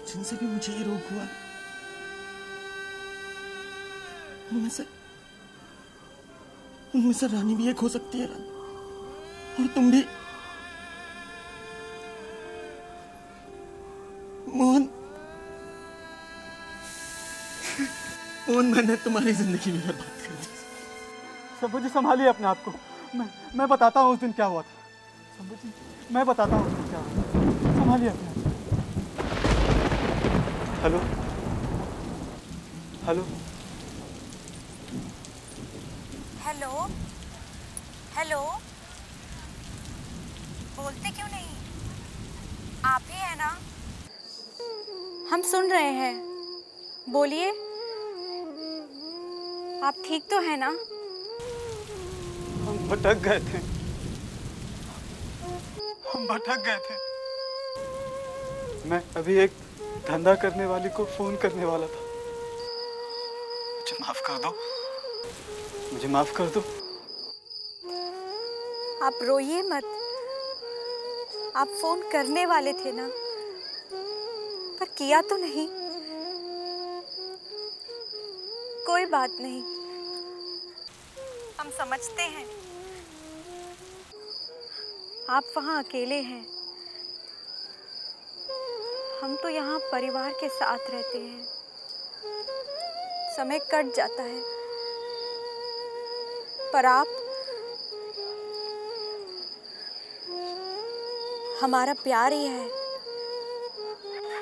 जिनसे भी मुझे ये रोग हुआ उनमें से रानी भी एक हो सकती है रानी, और तुम भी। मोहन, मैंने तुम्हारी जिंदगी में बर्बाद कर दी। शंभू जी संभालिए अपने आप को। मैं बताता हूँ उस दिन क्या हुआ था। शंभू जी मैं बताता हूँ उस दिन क्या हुआ था, संभालिए अपने आप। हेलो हेलो हेलो हेलो, बोलते क्यों नहीं? आप ही है ना? हम सुन रहे हैं, बोलिए। आप ठीक तो है ना? हम भटक गए थे, मैं अभी एक धंधा करने वाली को फोन करने वाला था। मुझे माफ कर दो, मुझे माफ कर दो। आप रोइए मत। आप फोन करने वाले थे ना, पर किया तो नहीं। कोई बात नहीं, हम समझते हैं आप वहाँ अकेले हैं। हम तो यहाँ परिवार के साथ रहते हैं। समय कट जाता है, पर आप हमारा प्यार ही है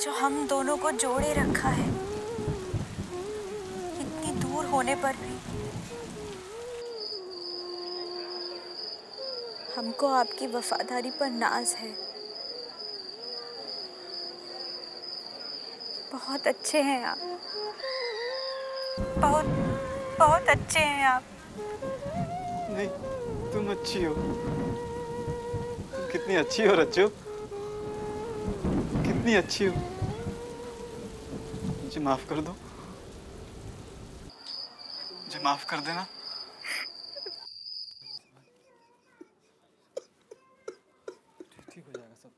जो हम दोनों को जोड़े रखा है, इतनी दूर होने पर भी। हमको आपकी वफादारी पर नाज है। बहुत अच्छे हैं आप, बहुत बहुत अच्छे हैं आप। नहीं, तुम अच्छी हो। तुम कितनी अच्छी हो रज्जो, कितनी अच्छी हो। मुझे माफ कर दो, मुझे माफ कर देना। ठीक हो जाएगा सब।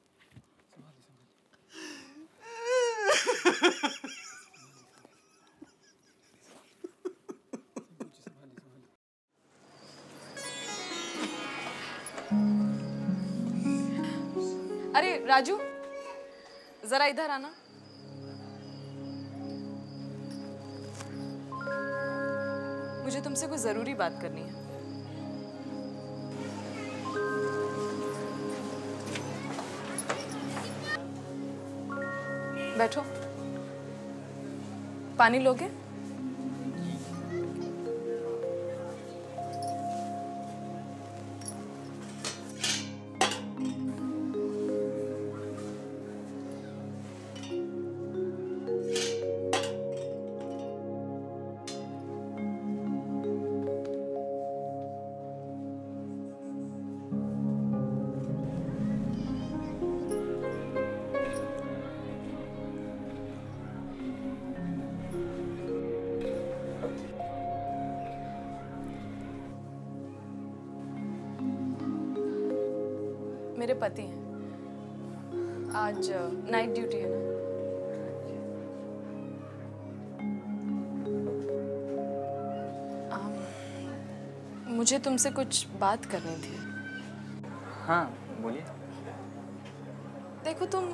अरे राजू, जरा इधर आना। मुझे तुमसे कोई जरूरी बात करनी है। बैठो। पानी लोगे? मेरे पति हैं। आज नाइट ड्यूटी है ना। मुझे तुमसे कुछ बात करनी थी। हाँ बोलिए। देखो, तुम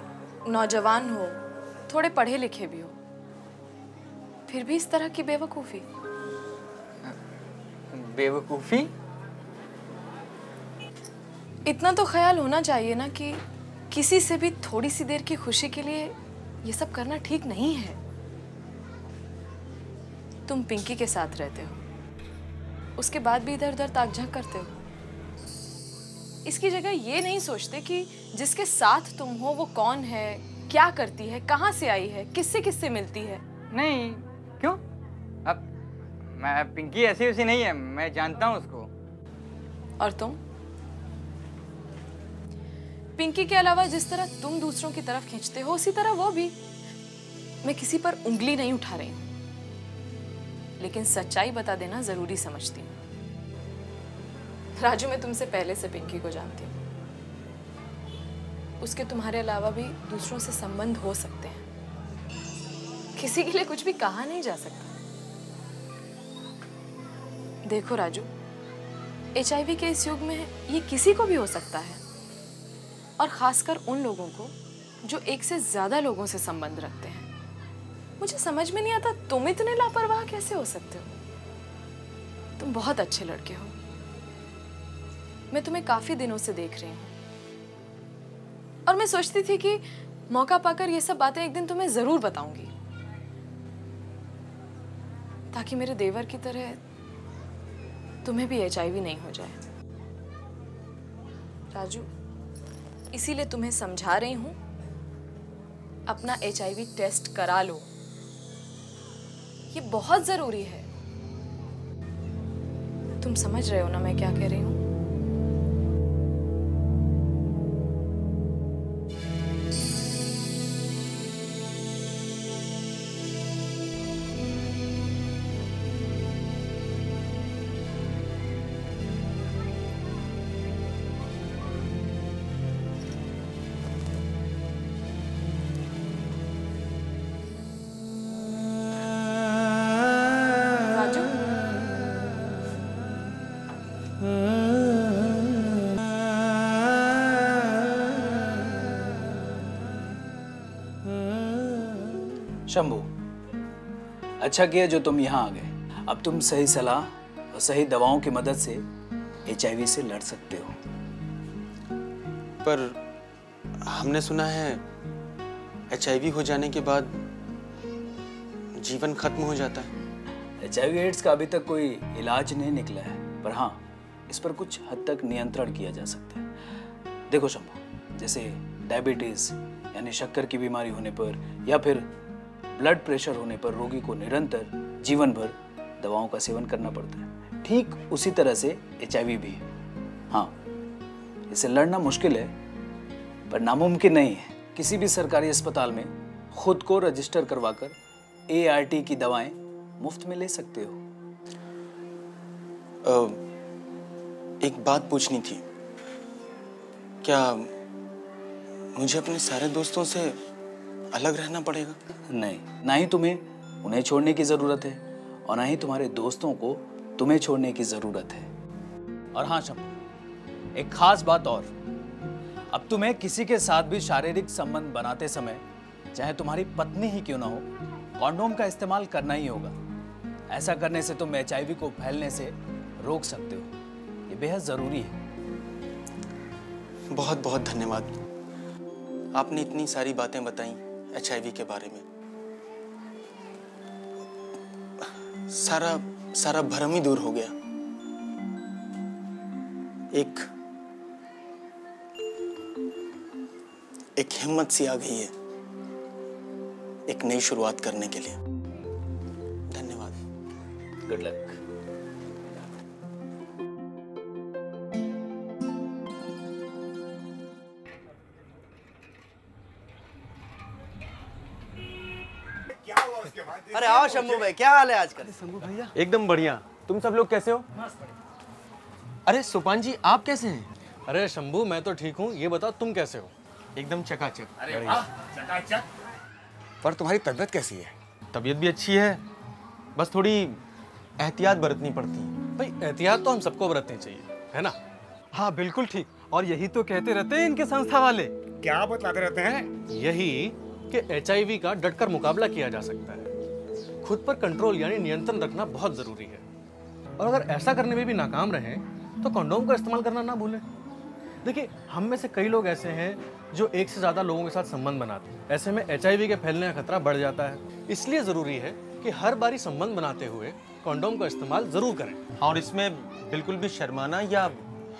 नौजवान हो, थोड़े पढ़े लिखे भी हो, फिर भी इस तरह की बेवकूफ़ी। बेवकूफ़ी? इतना तो ख्याल होना चाहिए ना कि किसी से भी थोड़ी सी देर की खुशी के लिए ये सब करना ठीक नहीं है। तुम पिंकी के साथ रहते हो, उसके बाद भी इधर उधर ताक झांक करते हो। इसकी जगह ये नहीं सोचते कि जिसके साथ तुम हो वो कौन है, क्या करती है, कहाँ से आई है, किससे किससे मिलती है। नहीं, क्यों? अब मैं पिंकी ऐसी वैसी नहीं है, मैं जानता हूँ उसको। और तुम? पिंकी के अलावा जिस तरह तुम दूसरों की तरफ खींचते हो, उसी तरह वो भी। मैं किसी पर उंगली नहीं उठा रही हूँ, लेकिन सच्चाई बता देना जरूरी समझती हूँ। राजू, मैं तुमसे पहले से पिंकी को जानती हूँ। उसके तुम्हारे अलावा भी दूसरों से संबंध हो सकते हैं, किसी के लिए कुछ भी कहा नहीं जा सकता। देखो राजू, HIV के इस युग में ये किसी को भी हो सकता है, और खासकर उन लोगों को जो एक से ज्यादा लोगों से संबंध रखते हैं। मुझे समझ में नहीं आता तुम इतने लापरवाह कैसे हो सकते हो। तुम बहुत अच्छे लड़के हो, मैं तुम्हें काफी दिनों से देख रही हूँ, और मैं सोचती थी कि मौका पाकर ये सब बातें एक दिन तुम्हें जरूर बताऊंगी, ताकि मेरे देवर की तरह तुम्हें भी HIV नहीं हो जाए। राजू, इसीलिए तुम्हें समझा रही हूं, अपना HIV टेस्ट करा लो, ये बहुत जरूरी है। तुम समझ रहे हो ना मैं क्या कह रही हूं? शंभू, अच्छा किया जो तुम यहाँ आ गए। अब तुम सही सलाह और सही दवाओं की मदद से HIV से लड़ सकते हो। पर हमने सुना है HIV हो जाने के बाद जीवन खत्म हो जाता है। HIV एड्स का अभी तक कोई इलाज नहीं निकला है, पर हाँ, इस पर कुछ हद तक नियंत्रण किया जा सकता है। देखो शंभू, जैसे डायबिटीज यानी शक्कर की बीमारी होने पर या फिर ब्लड प्रेशर होने पर रोगी को निरंतर जीवन भर दवाओं का सेवन करना पड़ता है, ठीक उसी तरह से HIV भी है। हाँ, इसे लड़ना मुश्किल है पर नामुमकिन नहीं है। किसी भी सरकारी अस्पताल में खुद को रजिस्टर करवाकर ART की दवाएं मुफ्त में ले सकते हो। एक बात पूछनी थी, क्या मुझे अपने सारे दोस्तों से अलग रहना पड़ेगा? नहीं, ना ही तुम्हें उन्हें छोड़ने की जरूरत है और ना ही तुम्हारे दोस्तों को तुम्हें छोड़ने की जरूरत है। और हाँ शंभू, एक खास बात और, अब तुम्हें किसी के साथ भी शारीरिक संबंध बनाते समय, चाहे तुम्हारी पत्नी ही क्यों ना हो, कॉन्डोम का इस्तेमाल करना ही होगा। ऐसा करने से तुम HIV को फैलने से रोक सकते हो। ये बेहद जरूरी है। बहुत बहुत धन्यवाद, आपने इतनी सारी बातें बताई HIV के बारे में। सारा भ्रम ही दूर हो गया। एक हिम्मत सी आ गई है एक नई शुरुआत करने के लिए। धन्यवाद। Good luck. अरे आओ शंभू भाई, क्या हाल है आजकल? शंभू भैया एकदम बढ़िया। तुम सब लोग कैसे हो? अरे सुपान जी, आप कैसे हैं? अरे शंभू, मैं तो ठीक हूँ। ये बताओ तुम कैसे हो? एकदम चकाचक। अरे वाह, चकाचक। पर तुम्हारी तबीयत कैसी है? तबीयत भी अच्छी है, बस थोड़ी एहतियात बरतनी पड़ती है। भाई एहतियात तो हम सबको बरतनी चाहिए, है ना? हाँ बिल्कुल ठीक, और यही तो कहते रहते हैं इनके संस्था वाले। क्या बतलाते रहते हैं? यही कि HIV का डटकर मुकाबला किया जा सकता है। खुद पर कंट्रोल यानी नियंत्रण रखना बहुत जरूरी है, और अगर ऐसा करने में भी नाकाम रहे तो कंडोम का इस्तेमाल करना ना भूलें। देखिए, हम में से कई लोग ऐसे हैं जो एक से ज़्यादा लोगों के साथ संबंध बनाते हैं। ऐसे में HIV के फैलने का खतरा बढ़ जाता है। इसलिए ज़रूरी है कि हर बारी संबंध बनाते हुए कंडोम का इस्तेमाल ज़रूर करें। और इसमें बिल्कुल भी शर्माना या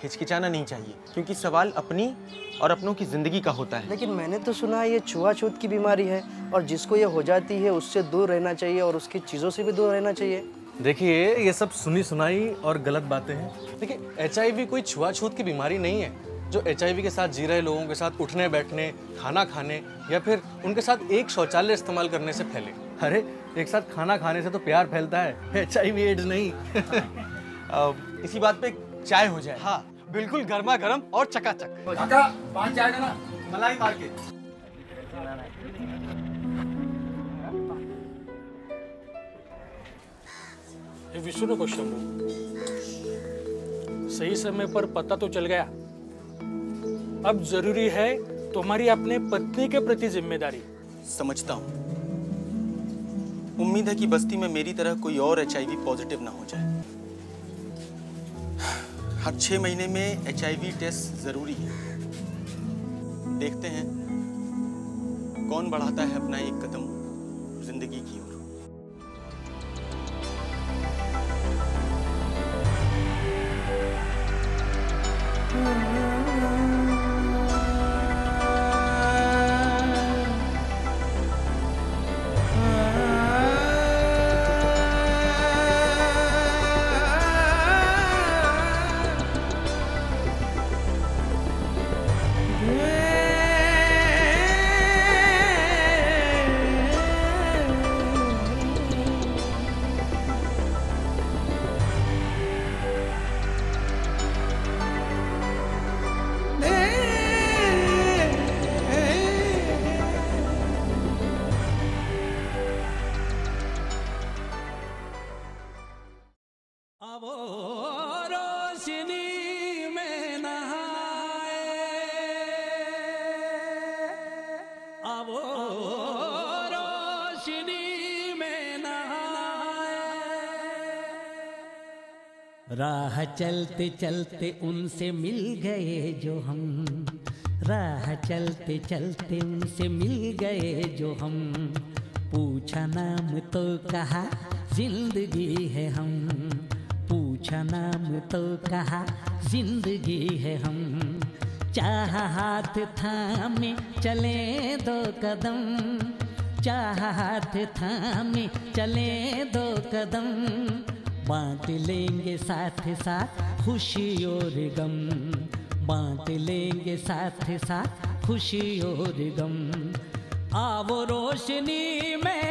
हिचकिचाना नहीं चाहिए, क्योंकि सवाल अपनी और अपनों की ज़िंदगी का होता है। लेकिन मैंने तो सुना है ये छुआछूत की बीमारी है, और जिसको ये हो जाती है उससे दूर रहना चाहिए और उसकी चीज़ों से भी दूर रहना चाहिए। देखिए, ये सब सुनी सुनाई और गलत बातें हैं। देखिए, HIV कोई छुआछूत की बीमारी नहीं है जो HIV के साथ जी रहे लोगों के साथ उठने बैठने, खाना खाने या फिर उनके साथ एक शौचालय इस्तेमाल करने से फैले। अरे, एक साथ खाना खाने से तो प्यार फैलता है, HIV एड्स नहीं। इसी बात पे चाय हो जाए। हाँ बिल्कुल, गर्मा गर्म और चकाचक। काका, 5 चाय देना। मलाई मार के। ये विष्णु को शंभू, सही समय पर पता तो चल गया। अब जरूरी है तुम्हारी अपने पत्नी के प्रति जिम्मेदारी। समझता हूँ। उम्मीद है कि बस्ती में मेरी तरह कोई और HIV पॉजिटिव ना हो जाए। हर 6 महीने में HIV टेस्ट जरूरी है। देखते हैं कौन बढ़ाता है अपना एक कदम जिंदगी की ओर। राह चलते चलते उनसे मिल गए जो हम, राह चलते चलते उनसे मिल गए जो हम, पूछा नाम तो कहा जिंदगी है हम, पूछा नाम तो कहा जिंदगी है हम, चाह हाथ थामे चले 2 कदम, चाह हाथ थामे चले 2 कदम, बांट लेंगे साथ साथ खुशी और गम, बांट लेंगे साथ साथ खुशी और गम, आओ रोशनी में